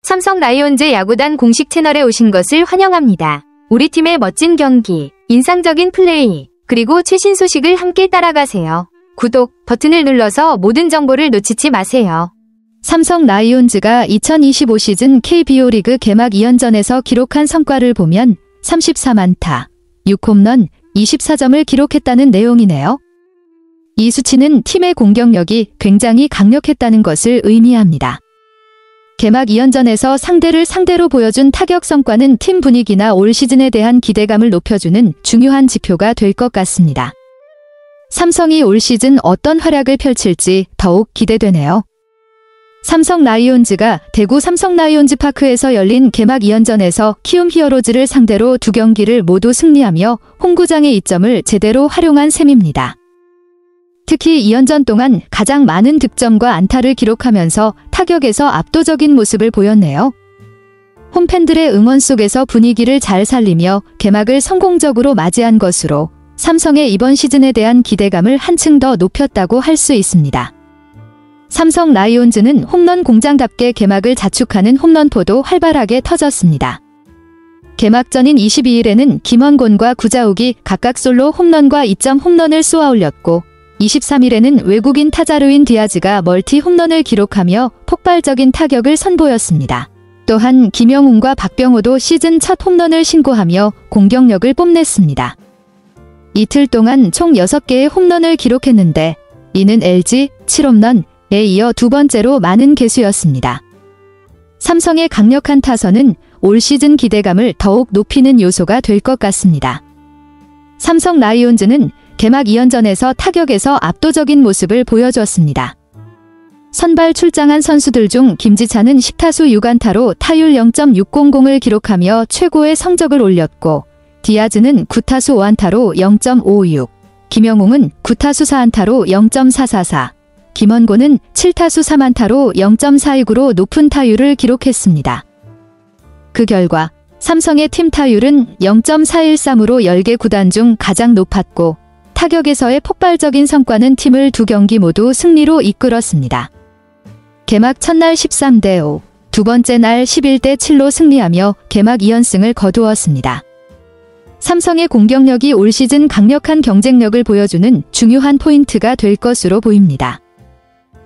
삼성 라이온즈 야구단 공식 채널에 오신 것을 환영합니다. 우리 팀의 멋진 경기, 인상적인 플레이, 그리고 최신 소식을 함께 따라가세요. 구독 버튼을 눌러서 모든 정보를 놓치지 마세요. 삼성 라이온즈가 2025 시즌 KBO 리그 개막 2연전에서 기록한 성과를 보면 34안타, 6홈런, 24점을 기록했다는 내용이네요. 이 수치는 팀의 공격력이 굉장히 강력했다는 것을 의미합니다. 개막 2연전에서 상대를 상대로 보여준 타격 성과는 팀 분위기나 올 시즌에 대한 기대감을 높여주는 중요한 지표가 될 것 같습니다. 삼성이 올 시즌 어떤 활약을 펼칠지 더욱 기대되네요. 삼성 라이온즈가 대구 삼성 라이온즈 파크에서 열린 개막 2연전에서 키움 히어로즈를 상대로 2경기를 모두 승리하며 홈구장의 이점을 제대로 활용한 셈입니다. 특히 2연전 동안 가장 많은 득점과 안타를 기록하면서 타격에서 압도적인 모습을 보였네요. 홈팬들의 응원 속에서 분위기를 잘 살리며 개막을 성공적으로 맞이한 것으로 삼성의 이번 시즌에 대한 기대감을 한층 더 높였다고 할 수 있습니다. 삼성 라이온즈는 홈런 공장답게 개막을 자축하는 홈런포도 활발하게 터졌습니다. 개막 전인 22일에는 김원곤과 구자욱이 각각 솔로 홈런과 2점 홈런을 쏘아 올렸고 23일에는 외국인 타자 루인 디아즈가 멀티 홈런을 기록하며 폭발적인 타격을 선보였습니다. 또한 김영웅과 박병호도 시즌 첫 홈런을 신고하며 공격력을 뽐냈습니다. 이틀 동안 총 6개의 홈런을 기록했는데 이는 LG 7홈런에 이어 두 번째로 많은 개수였습니다. 삼성의 강력한 타선은 올 시즌 기대감을 더욱 높이는 요소가 될 것 같습니다. 삼성 라이온즈는 개막 2연전에서 타격에서 압도적인 모습을 보여주었습니다. 선발 출장한 선수들 중 김지찬은 10타수 6안타로 타율 0.600을 기록하며 최고의 성적을 올렸고 디아즈는 9타수 5안타로 0.56, 김영웅은 9타수 4안타로 0.444, 김원곤은 7타수 3안타로 0.429로 높은 타율을 기록했습니다. 그 결과 삼성의 팀 타율은 0.413으로 10개 구단 중 가장 높았고 타격에서의 폭발적인 성과는 팀을 2경기 모두 승리로 이끌었습니다. 개막 첫날 13대5, 두 번째 날 11대7로 승리하며 개막 2연승을 거두었습니다. 삼성의 공격력이 올 시즌 강력한 경쟁력을 보여주는 중요한 포인트가 될 것으로 보입니다.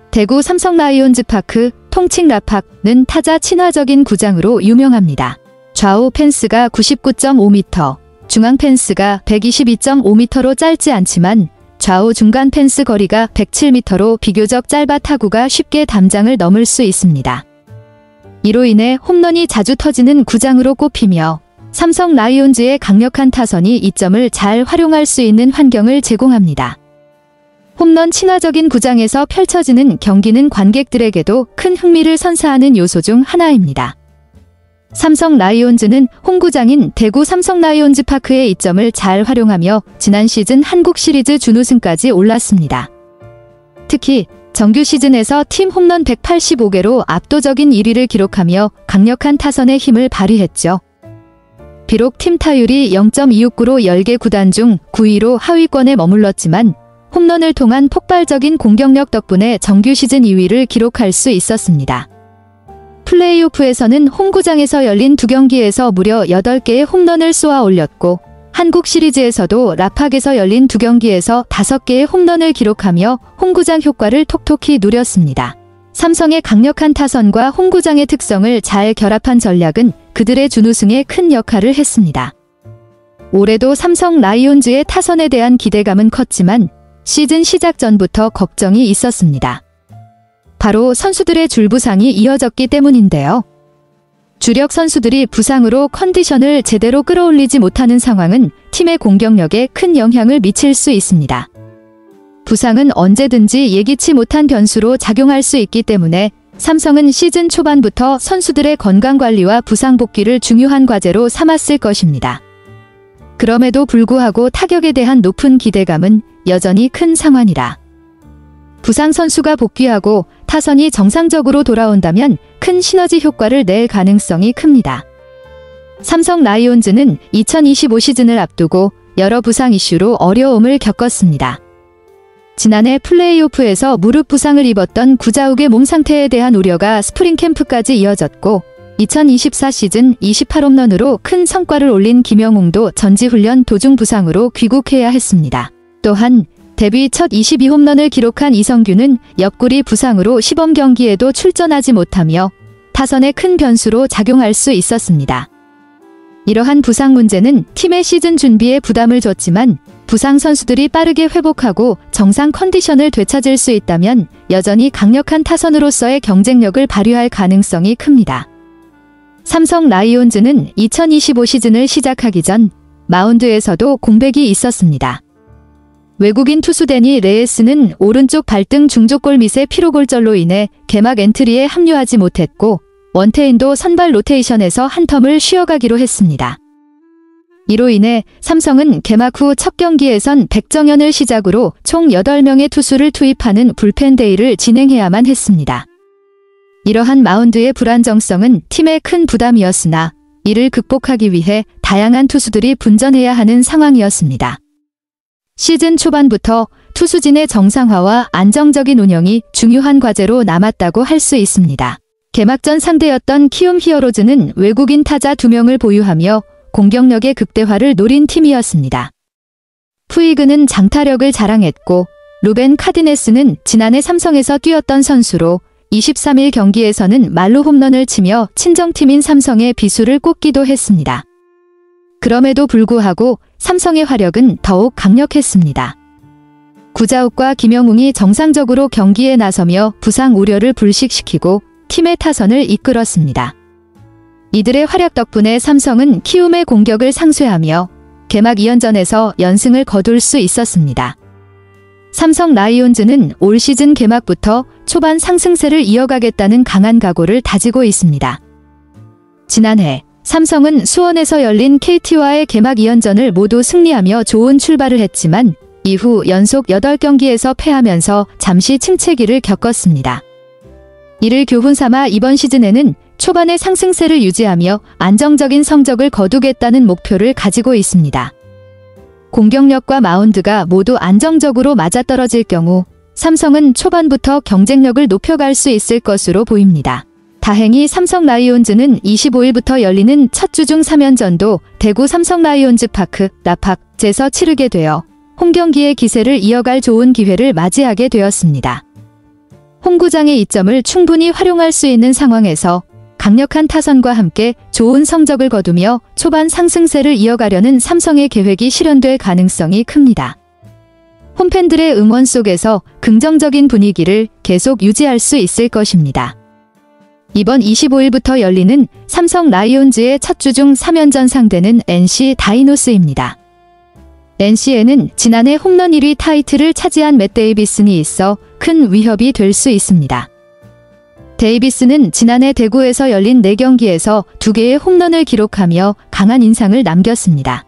대구 삼성 라이온즈 파크, 통칭 라팍은 타자 친화적인 구장으로 유명합니다. 좌우 펜스가 99.5m, 중앙 펜스가 122.5m로 짧지 않지만 좌우 중간 펜스 거리가 107m로 비교적 짧아 타구가 쉽게 담장을 넘을 수 있습니다. 이로 인해 홈런이 자주 터지는 구장으로 꼽히며 삼성 라이온즈의 강력한 타선이 이 점을 잘 활용할 수 있는 환경을 제공합니다. 홈런 친화적인 구장에서 펼쳐지는 경기는 관객들에게도 큰 흥미를 선사하는 요소 중 하나입니다. 삼성 라이온즈는 홈구장인 대구 삼성 라이온즈 파크의 이점을 잘 활용하며 지난 시즌 한국 시리즈 준우승까지 올랐습니다. 특히 정규 시즌에서 팀 홈런 185개로 압도적인 1위를 기록하며 강력한 타선의 힘을 발휘했죠. 비록 팀 타율이 0.269로 10개 구단 중 9위로 하위권에 머물렀지만 홈런을 통한 폭발적인 공격력 덕분에 정규 시즌 2위를 기록할 수 있었습니다. 플레이오프에서는 홈구장에서 열린 2경기에서 무려 8개의 홈런을 쏘아 올렸고 한국 시리즈에서도 라팍에서 열린 2경기에서 5개의 홈런을 기록하며 홈구장 효과를 톡톡히 누렸습니다. 삼성의 강력한 타선과 홈구장의 특성을 잘 결합한 전략은 그들의 준우승에 큰 역할을 했습니다. 올해도 삼성 라이온즈의 타선에 대한 기대감은 컸지만 시즌 시작 전부터 걱정이 있었습니다. 바로 선수들의 줄부상이 이어졌기 때문인데요. 주력 선수들이 부상으로 컨디션을 제대로 끌어올리지 못하는 상황은 팀의 공격력에 큰 영향을 미칠 수 있습니다. 부상은 언제든지 예기치 못한 변수로 작용할 수 있기 때문에 삼성은 시즌 초반부터 선수들의 건강관리와 부상 복귀를 중요한 과제로 삼았을 것입니다. 그럼에도 불구하고 타격에 대한 높은 기대감은 여전히 큰 상황이라. 부상 선수가 복귀하고 타선이 정상적으로 돌아온다면 큰 시너지 효과를 낼 가능성이 큽니다. 삼성 라이온즈는 2025 시즌을 앞두고 여러 부상 이슈로 어려움을 겪었습니다. 지난해 플레이오프에서 무릎 부상을 입었던 구자욱의 몸 상태에 대한 우려가 스프링 캠프까지 이어졌고 2024 시즌 28홈런으로 큰 성과를 올린 김영웅도 전지훈련 도중 부상으로 귀국해야 했습니다. 또한 데뷔 첫 22홈런을 기록한 이성규는 옆구리 부상으로 시범 경기에도 출전하지 못하며 타선에 큰 변수로 작용할 수 있었습니다. 이러한 부상 문제는 팀의 시즌 준비에 부담을 줬지만 부상 선수들이 빠르게 회복하고 정상 컨디션을 되찾을 수 있다면 여전히 강력한 타선으로서의 경쟁력을 발휘할 가능성이 큽니다. 삼성 라이온즈는 2025 시즌을 시작하기 전 마운드에서도 공백이 있었습니다. 외국인 투수 데니 레예스는 오른쪽 발등 중족골 밑의 피로골절로 인해 개막 엔트리에 합류하지 못했고 원태인도 선발 로테이션에서 한 텀을 쉬어가기로 했습니다. 이로 인해 삼성은 개막 후 첫 경기에선 백정현을 시작으로 총 8명의 투수를 투입하는 불펜 데이를 진행해야만 했습니다. 이러한 마운드의 불안정성은 팀에 큰 부담이었으나 이를 극복하기 위해 다양한 투수들이 분전해야 하는 상황이었습니다. 시즌 초반부터 투수진의 정상화와 안정적인 운영이 중요한 과제로 남았다고 할 수 있습니다. 개막전 상대였던 키움 히어로즈는 외국인 타자 2명을 보유하며 공격력의 극대화를 노린 팀이었습니다. 푸이그는 장타력을 자랑했고 루벤 카디네스는 지난해 삼성에서 뛰었던 선수로 23일 경기에서는 말로 홈런을 치며 친정팀인 삼성의 비수를 꽂기도 했습니다. 그럼에도 불구하고 삼성의 화력은 더욱 강력했습니다. 구자욱과 김영웅이 정상적으로 경기에 나서며 부상 우려를 불식시키고 팀의 타선을 이끌었습니다. 이들의 활약 덕분에 삼성은 키움의 공격을 상쇄하며 개막 2연전에서 연승을 거둘 수 있었습니다. 삼성 라이온즈는 올 시즌 개막부터 초반 상승세를 이어가겠다는 강한 각오를 다지고 있습니다. 지난해 삼성은 수원에서 열린 KT와의 개막 2연전을 모두 승리하며 좋은 출발을 했지만 이후 연속 8경기에서 패하면서 잠시 침체기를 겪었습니다. 이를 교훈 삼아 이번 시즌에는 초반의 상승세를 유지하며 안정적인 성적을 거두겠다는 목표를 가지고 있습니다. 공격력과 마운드가 모두 안정적으로 맞아떨어질 경우 삼성은 초반부터 경쟁력을 높여갈 수 있을 것으로 보입니다. 다행히 삼성 라이온즈는 25일부터 열리는 첫 주중 3연전도 대구 삼성 라이온즈 파크 라팍제에서 치르게 되어 홈경기의 기세를 이어갈 좋은 기회를 맞이하게 되었습니다. 홈구장의 이점을 충분히 활용할 수 있는 상황에서 강력한 타선과 함께 좋은 성적을 거두며 초반 상승세를 이어가려는 삼성의 계획이 실현될 가능성이 큽니다. 홈팬들의 응원 속에서 긍정적인 분위기를 계속 유지할 수 있을 것입니다. 이번 25일부터 열리는 삼성 라이온즈의 첫 주중 3연전 상대는 NC 다이노스입니다. NC에는 지난해 홈런 1위 타이틀을 차지한 맷 데이비슨이 있어 큰 위협이 될 수 있습니다. 데이비스는 지난해 대구에서 열린 4경기에서 2개의 홈런을 기록하며 강한 인상을 남겼습니다.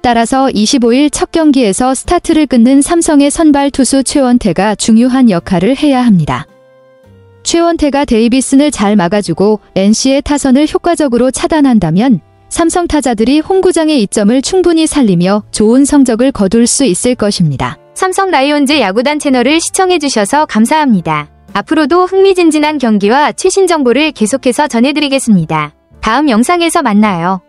따라서 25일 첫 경기에서 스타트를 끊는 삼성의 선발 투수 최원태가 중요한 역할을 해야 합니다. 최원태가 데이비슨을 잘 막아주고 NC의 타선을 효과적으로 차단한다면 삼성 타자들이 홈구장의 이점을 충분히 살리며 좋은 성적을 거둘 수 있을 것입니다. 삼성 라이온즈 야구단 채널을 시청해주셔서 감사합니다. 앞으로도 흥미진진한 경기와 최신 정보를 계속해서 전해드리겠습니다. 다음 영상에서 만나요.